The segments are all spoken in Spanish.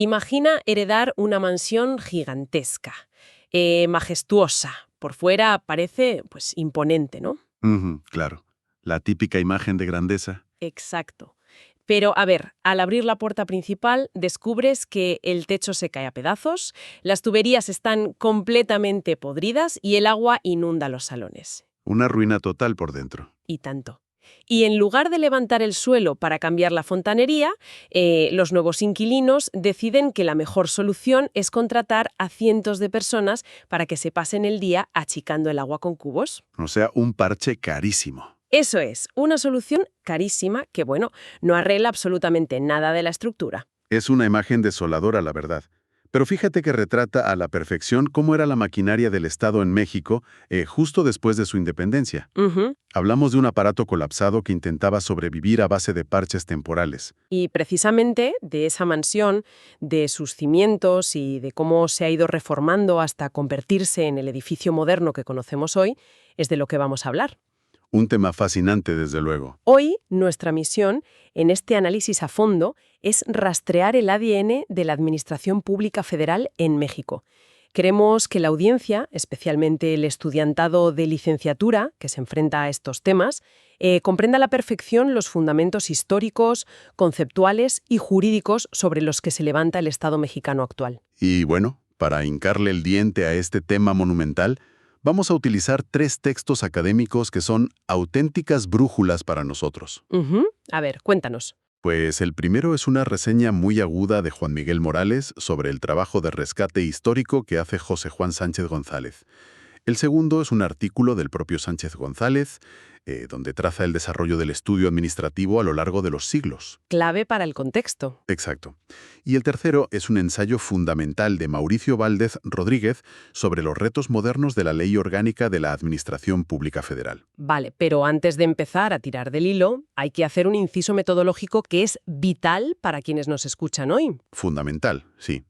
Imagina heredar una mansión gigantesca, majestuosa. Por fuera parece, pues, imponente, ¿no? Ujú, claro. La típica imagen de grandeza. Exacto. Pero, a ver, al abrir la puerta principal descubres que el techo se cae a pedazos, las tuberías están completamente podridas y el agua inunda los salones. Una ruina total por dentro. Y tanto. Y en lugar de levantar el suelo para cambiar la fontanería, los nuevos inquilinos deciden que la mejor solución es contratar a cientos de personas para que se pasen el día achicando el agua con cubos. O sea, un parche carísimo. Eso es, una solución carísima que, bueno, no arregla absolutamente nada de la estructura. Es una imagen desoladora, la verdad. Pero fíjate que retrata a la perfección cómo era la maquinaria del Estado en México justo después de su independencia. Ujú. Hablamos de un aparato colapsado que intentaba sobrevivir a base de parches temporales. Y precisamente de esa mansión, de sus cimientos y de cómo se ha ido reformando hasta convertirse en el edificio moderno que conocemos hoy, es de lo que vamos a hablar. Un tema fascinante, desde luego. Hoy, nuestra misión, en este análisis a fondo, es rastrear el ADN de la Administración Pública Federal en México. Queremos que la audiencia, especialmente el estudiantado de licenciatura que se enfrenta a estos temas, comprenda a la perfección los fundamentos históricos, conceptuales y jurídicos sobre los que se levanta el Estado mexicano actual. Y bueno, para hincarle el diente a este tema monumental, vamos a utilizar 3 textos académicos que son auténticas brújulas para nosotros. Ujú. A ver, cuéntanos. Pues el primero es una reseña muy aguda de Juan Miguel Morales sobre el trabajo de rescate histórico que hace José Juan Sánchez González. El segundo es un artículo del propio Sánchez González, donde traza el desarrollo del estudio administrativo a lo largo de los siglos. Clave para el contexto. Exacto. Y el tercero es un ensayo fundamental de Mauricio Valdez Rodríguez sobre los retos modernos de la Ley Orgánica de la Administración Pública Federal. Vale, pero antes de empezar a tirar del hilo, hay que hacer un inciso metodológico que es vital para quienes nos escuchan hoy. Fundamental, sí.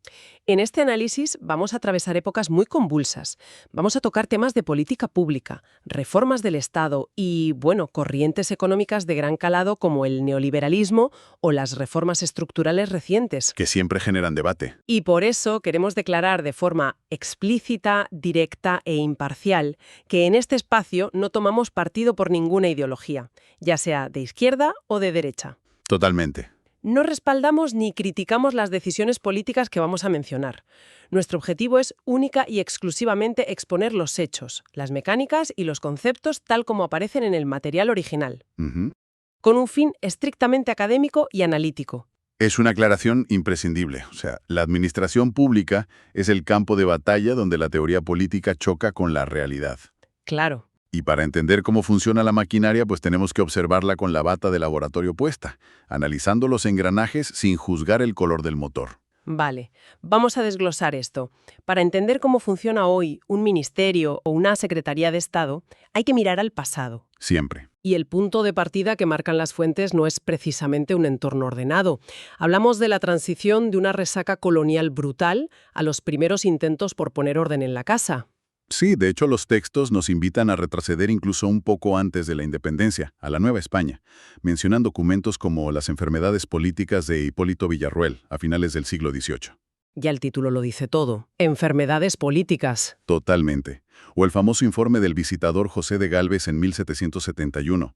En este análisis vamos a atravesar épocas muy convulsas. Vamos a tocar temas de política pública, reformas del Estado y, bueno, corrientes económicas de gran calado como el neoliberalismo o las reformas estructurales recientes. Que siempre generan debate. Y por eso queremos declarar de forma explícita, directa e imparcial que en este espacio no tomamos partido por ninguna ideología, ya sea de izquierda o de derecha. Totalmente. No respaldamos ni criticamos las decisiones políticas que vamos a mencionar. Nuestro objetivo es única y exclusivamente exponer los hechos, las mecánicas y los conceptos tal como aparecen en el material original, Ujú. con un fin estrictamente académico y analítico. Es una aclaración imprescindible. O sea, la administración pública es el campo de batalla donde la teoría política choca con la realidad. Claro. Y para entender cómo funciona la maquinaria, pues tenemos que observarla con la bata de laboratorio puesta, analizando los engranajes sin juzgar el color del motor. Vale, vamos a desglosar esto. Para entender cómo funciona hoy un ministerio o una secretaría de Estado, hay que mirar al pasado. Siempre. Y el punto de partida que marcan las fuentes no es precisamente un entorno ordenado. Hablamos de la transición de una resaca colonial brutal a los primeros intentos por poner orden en la casa. Sí, de hecho los textos nos invitan a retroceder incluso un poco antes de la independencia, a la Nueva España. Mencionan documentos como las enfermedades políticas de Hipólito Villarroel, a finales del siglo XVIII. Ya el título lo dice todo. Enfermedades políticas. Totalmente. O el famoso informe del visitador José de Gálvez en 1771.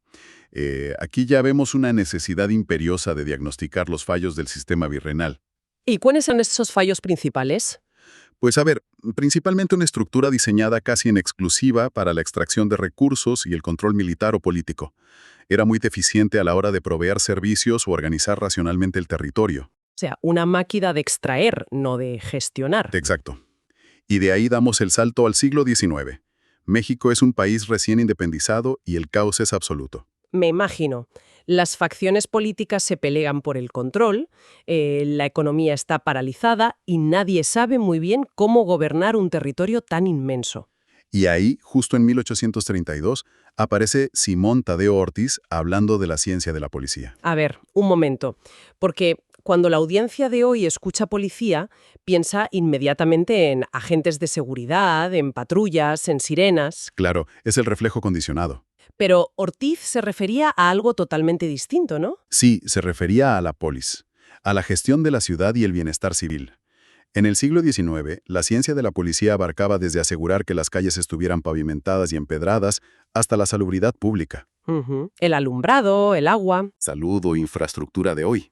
Aquí ya vemos una necesidad imperiosa de diagnosticar los fallos del sistema virreinal. ¿Y cuáles son esos fallos principales? Pues a ver, principalmente una estructura diseñada casi en exclusiva para la extracción de recursos y el control militar o político. Era muy deficiente a la hora de proveer servicios o organizar racionalmente el territorio. O sea, una máquina de extraer, no de gestionar. Exacto. Y de ahí damos el salto al siglo XIX. México es un país recién independizado y el caos es absoluto. Me imagino. Las facciones políticas se pelean por el control, la economía está paralizada y nadie sabe muy bien cómo gobernar un territorio tan inmenso. Y ahí, justo en 1832, aparece Simón Tadeo Ortiz hablando de la ciencia de la policía. A ver, un momento, porque cuando la audiencia de hoy escucha policía, piensa inmediatamente en agentes de seguridad, en patrullas, en sirenas. Claro, es el reflejo condicionado. Pero Ortiz se refería a algo totalmente distinto, ¿no? Sí, se refería a la polis, a la gestión de la ciudad y el bienestar civil. En el siglo XIX, la ciencia de la policía abarcaba desde asegurar que las calles estuvieran pavimentadas y empedradas hasta la salubridad pública, Ujú. El alumbrado, el agua. salud o infraestructura de hoy.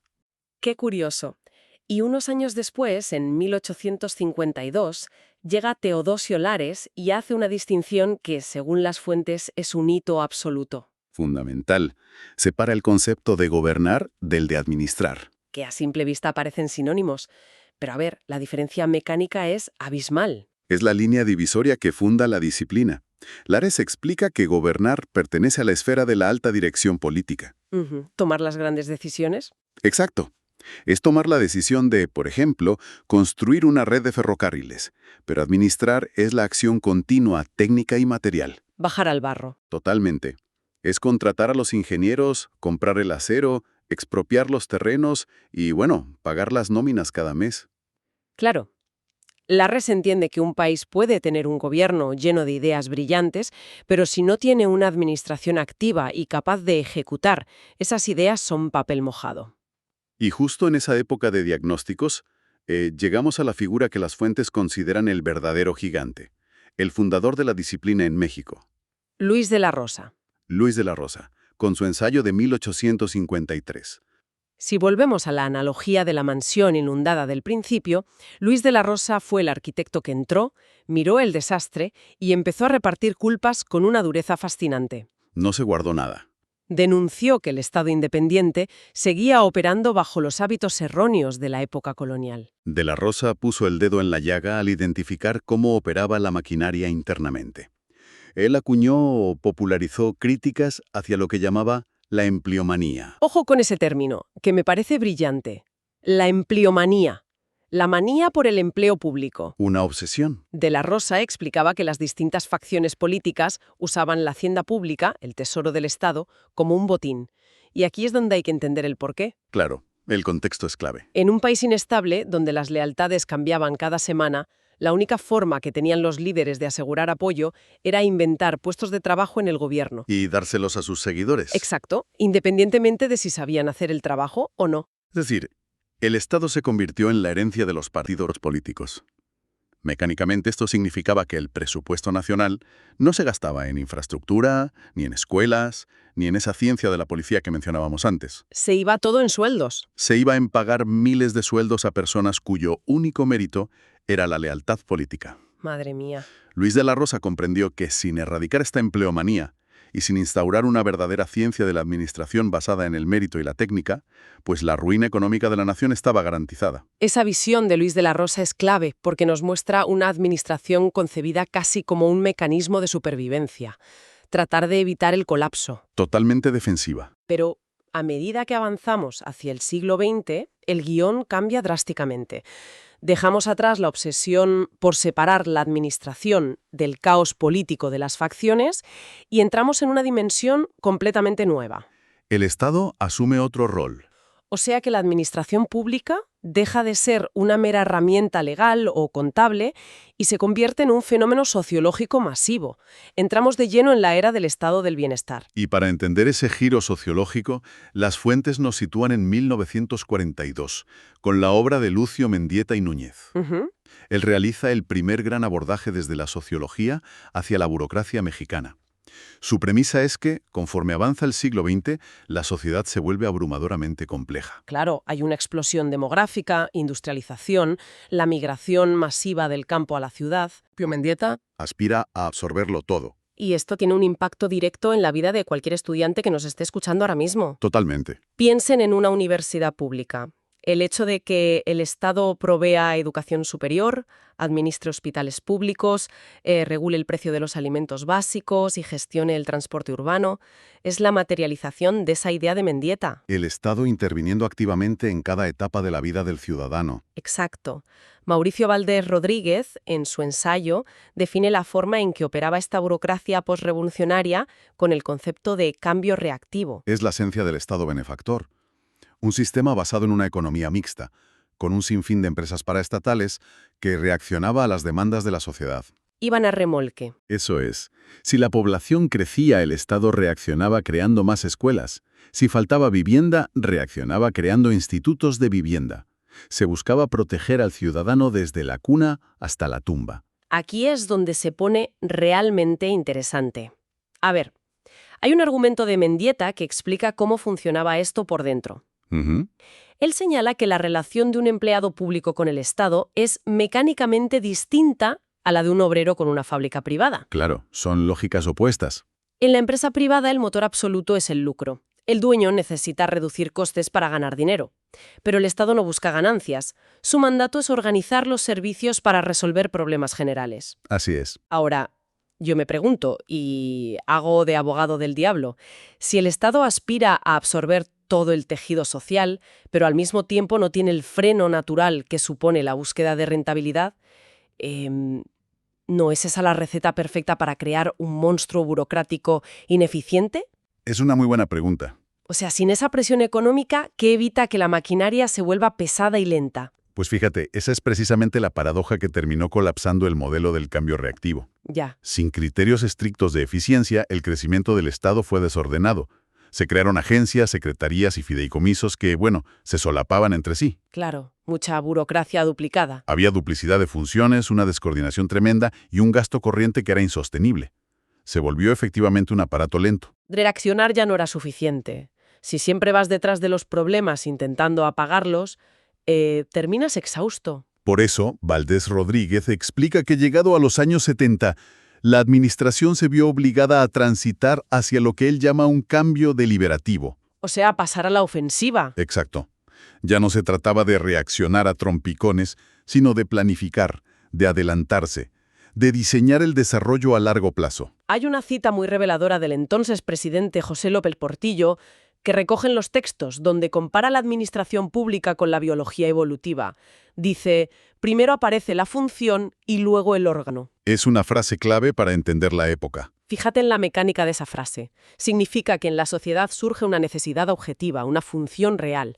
Qué curioso. Y unos años después, en 1852, llega Teodosio Lares y hace una distinción que, según las fuentes, es un hito absoluto, Fundamental. Separa el concepto de gobernar del de administrar. que a simple vista parecen sinónimos. Pero a ver, la diferencia mecánica es abismal. Es la línea divisoria que funda la disciplina. Lares explica que gobernar pertenece a la esfera de la alta dirección política. Ujú. Tomar las grandes decisiones. Exacto. Es tomar la decisión de, por ejemplo, construir una red de ferrocarriles, pero administrar es la acción continua, técnica y material. Bajar al barro. Totalmente. Es contratar a los ingenieros, comprar el acero, expropiar los terrenos y, bueno, pagar las nóminas cada mes. Claro. Lares entiende que un país puede tener un gobierno lleno de ideas brillantes, pero si no tiene una administración activa y capaz de ejecutar, esas ideas son papel mojado. Y justo en esa época de diagnósticos, llegamos a la figura que las fuentes consideran el verdadero gigante, el fundador de la disciplina en México, Luis de la Rosa. Luis de la Rosa, con su ensayo de 1853. Si volvemos a la analogía de la mansión inundada del principio, Luis de la Rosa fue el arquitecto que entró, miró el desastre y empezó a repartir culpas con una dureza fascinante. No se guardó nada. Denunció que el Estado independiente seguía operando bajo los hábitos erróneos de la época colonial. De la Rosa puso el dedo en la llaga al identificar cómo operaba la maquinaria internamente. Él acuñó o popularizó críticas hacia lo que llamaba la empliomanía. Ojo con ese término, que me parece brillante. La empliomanía. La manía por el empleo público. Una obsesión. De la Rosa explicaba que las distintas facciones políticas usaban la hacienda pública, el tesoro del Estado, como un botín. Y aquí es donde hay que entender el porqué. Claro, el contexto es clave. En un país inestable, donde las lealtades cambiaban cada semana, la única forma que tenían los líderes de asegurar apoyo era inventar puestos de trabajo en el gobierno. Y dárselos a sus seguidores. Exacto, independientemente de si sabían hacer el trabajo o no. Es decir, el Estado se convirtió en la herencia de los partidos políticos. Mecánicamente esto significaba que el presupuesto nacional no se gastaba en infraestructura, ni en escuelas, ni en esa ciencia de la policía que mencionábamos antes. Se iba todo en sueldos. Se iba en pagar miles de sueldos a personas cuyo único mérito era la lealtad política. Madre mía. Luis de la Rosa comprendió que sin erradicar esta empleomanía y sin instaurar una verdadera ciencia de la administración basada en el mérito y la técnica, pues la ruina económica de la nación estaba garantizada. Esa visión de Luis de la Rosa es clave porque nos muestra una administración concebida casi como un mecanismo de supervivencia. Tratar de evitar el colapso. Totalmente defensiva. Pero a medida que avanzamos hacia el siglo XX, el guión cambia drásticamente. Dejamos atrás la obsesión por separar la administración del caos político de las facciones y entramos en una dimensión completamente nueva. El Estado asume otro rol. O sea que la administración pública deja de ser una mera herramienta legal o contable y se convierte en un fenómeno sociológico masivo. Entramos de lleno en la era del estado del bienestar. Y para entender ese giro sociológico, las fuentes nos sitúan en 1942, con la obra de Lucio Mendieta y Núñez. Ujú. Él realiza el primer gran abordaje desde la sociología hacia la burocracia mexicana. Su premisa es que, conforme avanza el siglo XX, la sociedad se vuelve abrumadoramente compleja. Claro, hay una explosión demográfica, industrialización, la migración masiva del campo a la ciudad. Pío Mendieta. Aspira a absorberlo todo. Y esto tiene un impacto directo en la vida de cualquier estudiante que nos esté escuchando ahora mismo. Totalmente. Piensen en una universidad pública. El hecho de que el Estado provea educación superior, administre hospitales públicos, regule el precio de los alimentos básicos y gestione el transporte urbano, es la materialización de esa idea de Mendieta. El Estado interviniendo activamente en cada etapa de la vida del ciudadano. Exacto. Mauricio Valdés Rodríguez, en su ensayo, define la forma en que operaba esta burocracia posrevolucionaria con el concepto de cambio reactivo. Es la esencia del Estado benefactor. Un sistema basado en una economía mixta, con un sinfín de empresas paraestatales que reaccionaba a las demandas de la sociedad. Iban a remolque. Eso es. Si la población crecía, el Estado reaccionaba creando más escuelas. Si faltaba vivienda, reaccionaba creando institutos de vivienda. Se buscaba proteger al ciudadano desde la cuna hasta la tumba. Aquí es donde se pone realmente interesante. A ver, hay un argumento de Mendieta que explica cómo funcionaba esto por dentro. Ujú. Él señala que la relación de un empleado público con el Estado es mecánicamente distinta a la de un obrero con una fábrica privada. Claro, son lógicas opuestas. En la empresa privada el motor absoluto es el lucro. El dueño necesita reducir costes para ganar dinero. Pero el Estado no busca ganancias. Su mandato es organizar los servicios para resolver problemas generales. Así es. Ahora, yo me pregunto, y hago de abogado del diablo, si el Estado aspira a absorber todo el tejido social, pero al mismo tiempo no tiene el freno natural que supone la búsqueda de rentabilidad, ¿no es esa la receta perfecta para crear un monstruo burocrático ineficiente? Es una muy buena pregunta. O sea, sin esa presión económica, ¿qué evita que la maquinaria se vuelva pesada y lenta? Pues fíjate, esa es precisamente la paradoja que terminó colapsando el modelo del cambio reactivo. Ya, Sin criterios estrictos de eficiencia, el crecimiento del Estado fue desordenado. Se crearon agencias, secretarías y fideicomisos que, se solapaban entre sí. claro, mucha burocracia duplicada. Había duplicidad de funciones, una descoordinación tremenda y un gasto corriente que era insostenible. Se volvió efectivamente un aparato lento. Reaccionar ya no era suficiente. Si siempre vas detrás de los problemas intentando apagarlos, terminas exhausto. Por eso, Valdés Rodríguez explica que llegado a los años 70, la administración se vio obligada a transitar hacia lo que él llama un cambio deliberativo. O sea, pasar a la ofensiva. Exacto. Ya no se trataba de reaccionar a trompicones, sino de planificar, de adelantarse, de diseñar el desarrollo a largo plazo. Hay una cita muy reveladora del entonces presidente José López Portillo que recogen los textos donde compara la administración pública con la biología evolutiva. Dice, primero aparece la función y luego el órgano. Es una frase clave para entender la época. Fíjate en la mecánica de esa frase. Significa que en la sociedad surge una necesidad objetiva, una función real,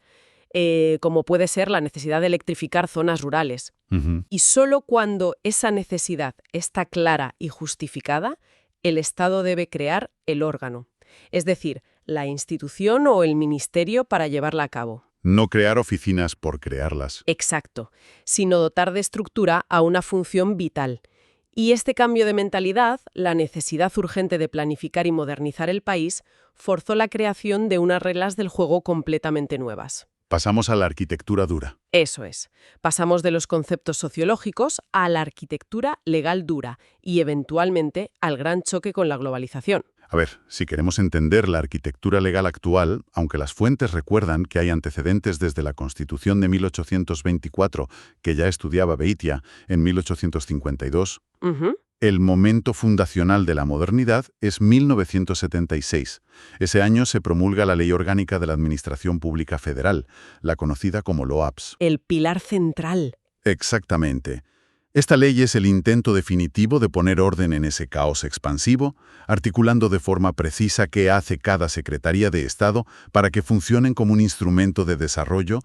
como puede ser la necesidad de electrificar zonas rurales. Ujú. Y solo cuando esa necesidad está clara y justificada, el Estado debe crear el órgano. Es decir, la institución o el ministerio para llevarla a cabo. No crear oficinas por crearlas. Exacto, sino dotar de estructura a una función vital. Y este cambio de mentalidad, la necesidad urgente de planificar y modernizar el país, forzó la creación de unas reglas del juego completamente nuevas. Pasamos a la arquitectura dura. Eso es. Pasamos de los conceptos sociológicos a la arquitectura legal dura y, eventualmente, al gran choque con la globalización. A ver, si queremos entender la arquitectura legal actual, aunque las fuentes recuerdan que hay antecedentes desde la Constitución de 1824, que ya estudiaba Beitia en 1852, Ujú. el momento fundacional de la modernidad es 1976. Ese año se promulga la Ley Orgánica de la Administración Pública Federal, la conocida como LOAPS. El pilar central. Exactamente. Esta ley es el intento definitivo de poner orden en ese caos expansivo, articulando de forma precisa qué hace cada Secretaría de Estado para que funcionen como un instrumento de desarrollo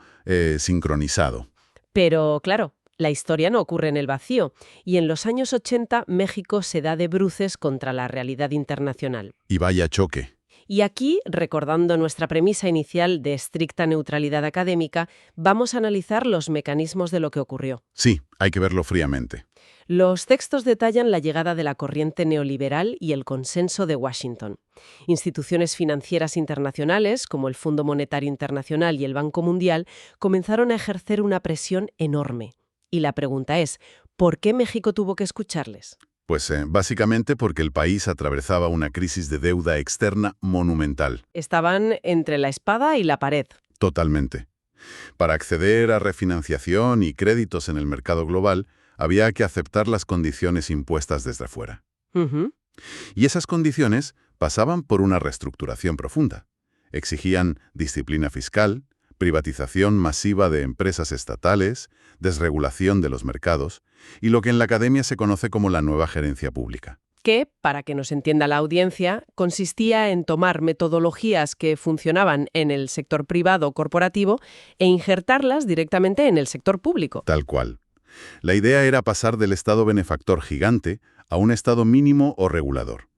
sincronizado. Pero, claro, la historia no ocurre en el vacío, y en los años 80 México se da de bruces contra la realidad internacional. Y vaya choque. Y aquí, recordando nuestra premisa inicial de estricta neutralidad académica, vamos a analizar los mecanismos de lo que ocurrió. Sí, hay que verlo fríamente. Los textos detallan la llegada de la corriente neoliberal y el consenso de Washington. Instituciones financieras internacionales, como el Fondo Monetario Internacional y el Banco Mundial, comenzaron a ejercer una presión enorme. Y la pregunta es, ¿por qué México tuvo que escucharles? Pues básicamente porque el país atravesaba una crisis de deuda externa monumental. Estaban entre la espada y la pared. Totalmente. Para acceder a refinanciación y créditos en el mercado global, había que aceptar las condiciones impuestas desde afuera. Ujú. Y esas condiciones pasaban por una reestructuración profunda. Exigían disciplina fiscal, privatización masiva de empresas estatales, desregulación de los mercados y lo que en la academia se conoce como la nueva gerencia pública. Que, para que nos entienda la audiencia, consistía en tomar metodologías que funcionaban en el sector privado o corporativo e injertarlas directamente en el sector público. Tal cual. La idea era pasar del Estado benefactor gigante a un Estado mínimo o regulador.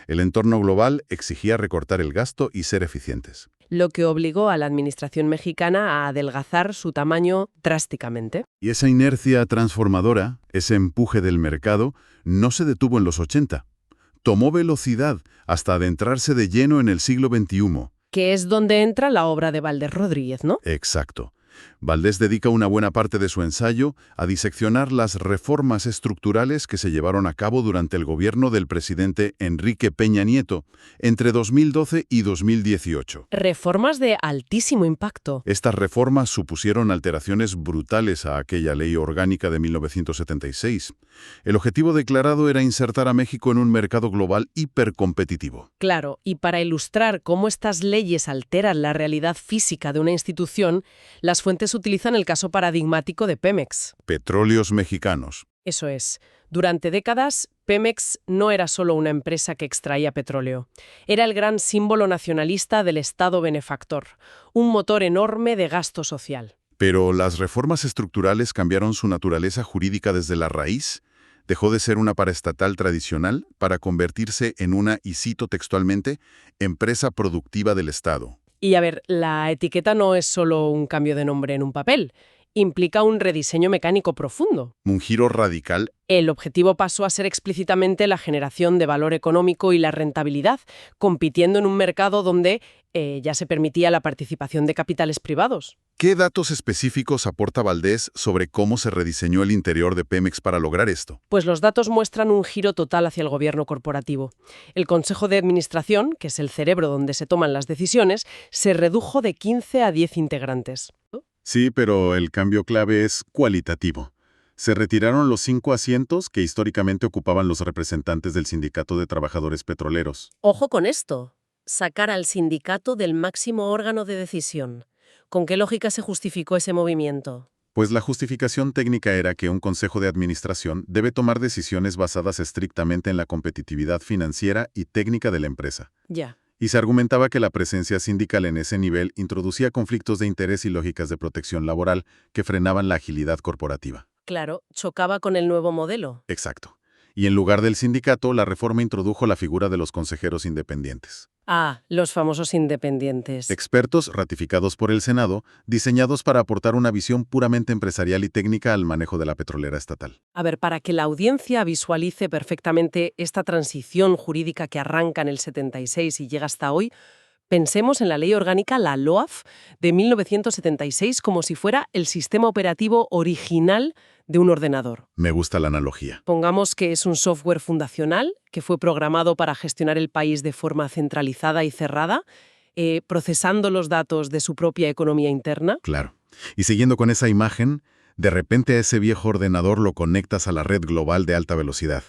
El entorno global exigía recortar el gasto y ser eficientes. Lo que obligó a la administración mexicana a adelgazar su tamaño drásticamente. Y esa inercia transformadora, ese empuje del mercado, no se detuvo en los 80. Tomó velocidad hasta adentrarse de lleno en el siglo XXI. Que es donde entra la obra de Valdés Rodríguez, ¿no? Exacto. Valdés dedica una buena parte de su ensayo a diseccionar las reformas estructurales que se llevaron a cabo durante el gobierno del presidente Enrique Peña Nieto entre 2012 y 2018. Reformas de altísimo impacto. Estas reformas supusieron alteraciones brutales a aquella ley orgánica de 1976. El objetivo declarado era insertar a México en un mercado global hipercompetitivo. Claro, y para ilustrar cómo estas leyes alteran la realidad física de una institución, las fuentes utilizan el caso paradigmático de Pemex. Petróleos Mexicanos. Eso es. Durante décadas, Pemex no era solo una empresa que extraía petróleo. Era el gran símbolo nacionalista del Estado benefactor, un motor enorme de gasto social. Pero las reformas estructurales cambiaron su naturaleza jurídica desde la raíz. Dejó de ser una paraestatal tradicional para convertirse en una, y cito textualmente, empresa productiva del Estado. Y a ver, la etiqueta no es solo un cambio de nombre en un papel. Implica un rediseño mecánico profundo. Un giro radical. El objetivo pasó a ser explícitamente la generación de valor económico y la rentabilidad, compitiendo en un mercado donde ya se permitía la participación de capitales privados. ¿Qué datos específicos aporta Valdés sobre cómo se rediseñó el interior de Pemex para lograr esto? Pues los datos muestran un giro total hacia el gobierno corporativo. El Consejo de Administración, que es el cerebro donde se toman las decisiones, se redujo de 15 a 10 integrantes. Sí, pero el cambio clave es cualitativo. Se retiraron los 5 asientos que históricamente ocupaban los representantes del Sindicato de Trabajadores Petroleros. Ojo con esto. Sacar al sindicato del máximo órgano de decisión. ¿Con qué lógica se justificó ese movimiento? Pues la justificación técnica era que un consejo de administración debe tomar decisiones basadas estrictamente en la competitividad financiera y técnica de la empresa. Ya. Y se argumentaba que la presencia sindical en ese nivel introducía conflictos de interés y lógicas de protección laboral que frenaban la agilidad corporativa. Claro, chocaba con el nuevo modelo. Exacto. Y en lugar del sindicato, la reforma introdujo la figura de los consejeros independientes. Ah, los famosos independientes. Expertos ratificados por el Senado, diseñados para aportar una visión puramente empresarial y técnica al manejo de la petrolera estatal. A ver, para que la audiencia visualice perfectamente esta transición jurídica que arranca en el 76 y llega hasta hoy, pensemos en la ley orgánica, la LOAF, de 1976 como si fuera el sistema operativo original de un ordenador. Me gusta la analogía. Pongamos que es un software fundacional que fue programado para gestionar el país de forma centralizada y cerrada, procesando los datos de su propia economía interna. Claro. Y siguiendo con esa imagen, de repente a ese viejo ordenador lo conectas a la red global de alta velocidad,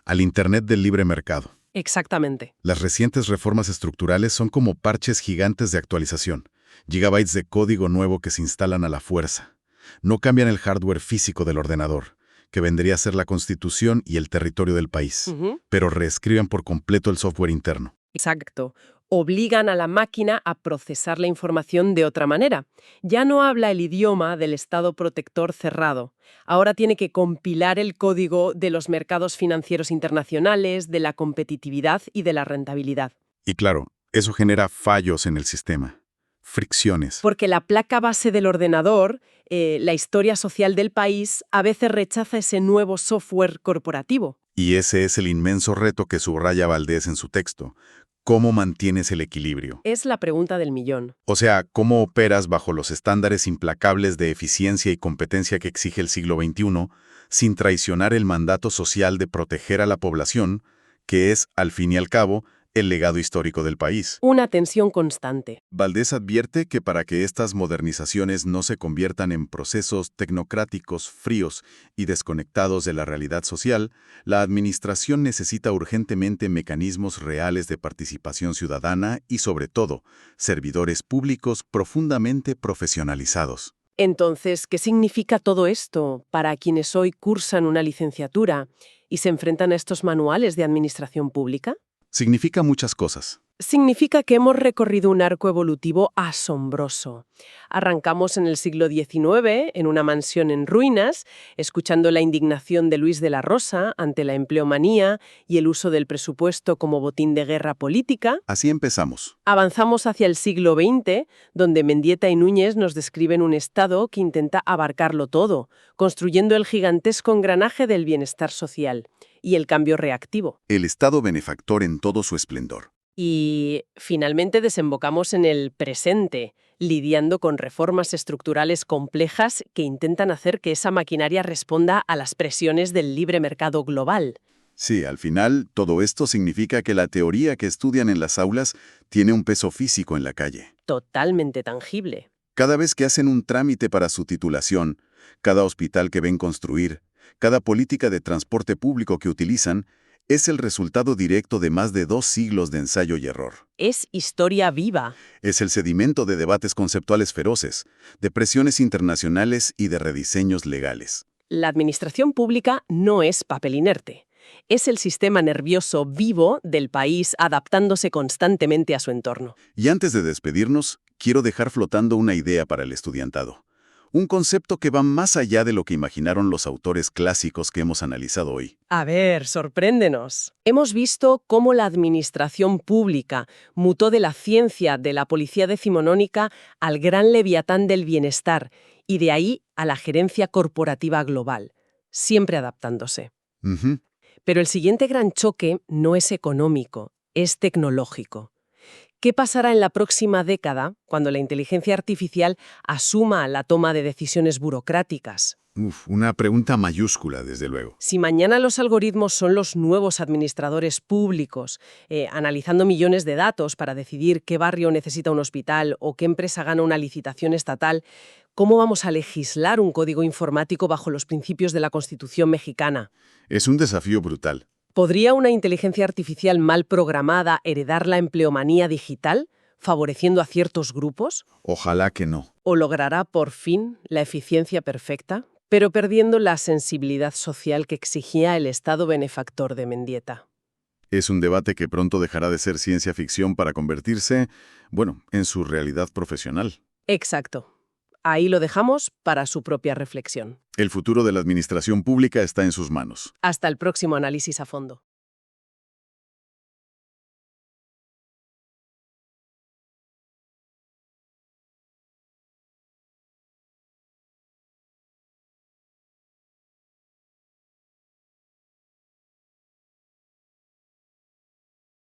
al Internet del libre mercado. Exactamente. Las recientes reformas estructurales son como parches gigantes de actualización, gigabytes de código nuevo que se instalan a la fuerza. No cambian el hardware físico del ordenador, que vendría a ser la constitución y el territorio del país, pero reescriben por completo el software interno. Exacto. Obligan a la máquina a procesar la información de otra manera. Ya no habla el idioma del Estado protector cerrado. Ahora tiene que compilar el código de los mercados financieros internacionales, de la competitividad y de la rentabilidad. Y claro, eso genera fallos en el sistema, fricciones. Porque la placa base del ordenador, la historia social del país, a veces rechaza ese nuevo software corporativo. Y ese es el inmenso reto que subraya Valdés en su texto. ¿Cómo mantienes el equilibrio? Es la pregunta del millón. O sea, ¿cómo operas bajo los estándares implacables de eficiencia y competencia que exige el siglo XXI, sin traicionar el mandato social de proteger a la población, que es, al fin y al cabo, el legado histórico del país? Una tensión constante. Valdés advierte que para que estas modernizaciones no se conviertan en procesos tecnocráticos, fríos y desconectados de la realidad social, la administración necesita urgentemente mecanismos reales de participación ciudadana y, sobre todo, servidores públicos profundamente profesionalizados. Entonces, ¿qué significa todo esto para quienes hoy cursan una licenciatura y se enfrentan a estos manuales de administración pública? Significa muchas cosas. Significa que hemos recorrido un arco evolutivo asombroso. Arrancamos en el siglo XIX, en una mansión en ruinas, escuchando la indignación de Luis de la Rosa ante la empleomanía y el uso del presupuesto como botín de guerra política. Así empezamos. Avanzamos hacia el siglo XX, donde Mendieta y Núñez nos describen un Estado que intenta abarcarlo todo, construyendo el gigantesco engranaje del bienestar social y el cambio reactivo. El Estado benefactor en todo su esplendor. Y finalmente desembocamos en el presente, lidiando con reformas estructurales complejas que intentan hacer que esa maquinaria responda a las presiones del libre mercado global. Sí, al final, todo esto significa que la teoría que estudian en las aulas tiene un peso físico en la calle. Totalmente tangible. Cada vez que hacen un trámite para su titulación, cada hospital que ven construir, cada política de transporte público que utilizan, es el resultado directo de más de 2 siglos de ensayo y error. Es historia viva. Es el sedimento de debates conceptuales feroces, de presiones internacionales y de rediseños legales. La administración pública no es papel inerte. Es el sistema nervioso vivo del país adaptándose constantemente a su entorno. Y antes de despedirnos, quiero dejar flotando una idea para el estudiantado. Un concepto que va más allá de lo que imaginaron los autores clásicos que hemos analizado hoy. A ver, sorpréndenos. Hemos visto cómo la administración pública mutó de la ciencia de la policía decimonónica al gran leviatán del bienestar y de ahí a la gerencia corporativa global, siempre adaptándose. Ujú. Pero el siguiente gran choque no es económico, es tecnológico. ¿Qué pasará en la próxima década cuando la inteligencia artificial asuma la toma de decisiones burocráticas? Una pregunta mayúscula, desde luego. Si mañana los algoritmos son los nuevos administradores públicos, analizando millones de datos para decidir qué barrio necesita un hospital o qué empresa gana una licitación estatal, ¿cómo vamos a legislar un código informático bajo los principios de la Constitución mexicana? Es un desafío brutal. ¿Podría una inteligencia artificial mal programada heredar la empleomanía digital, favoreciendo a ciertos grupos? Ojalá que no. ¿O logrará por fin la eficiencia perfecta, pero perdiendo la sensibilidad social que exigía el Estado benefactor de Mendieta? Es un debate que pronto dejará de ser ciencia ficción para convertirse, en su realidad profesional. Exacto. Ahí lo dejamos para su propia reflexión. El futuro de la administración pública está en sus manos. Hasta el próximo análisis a fondo.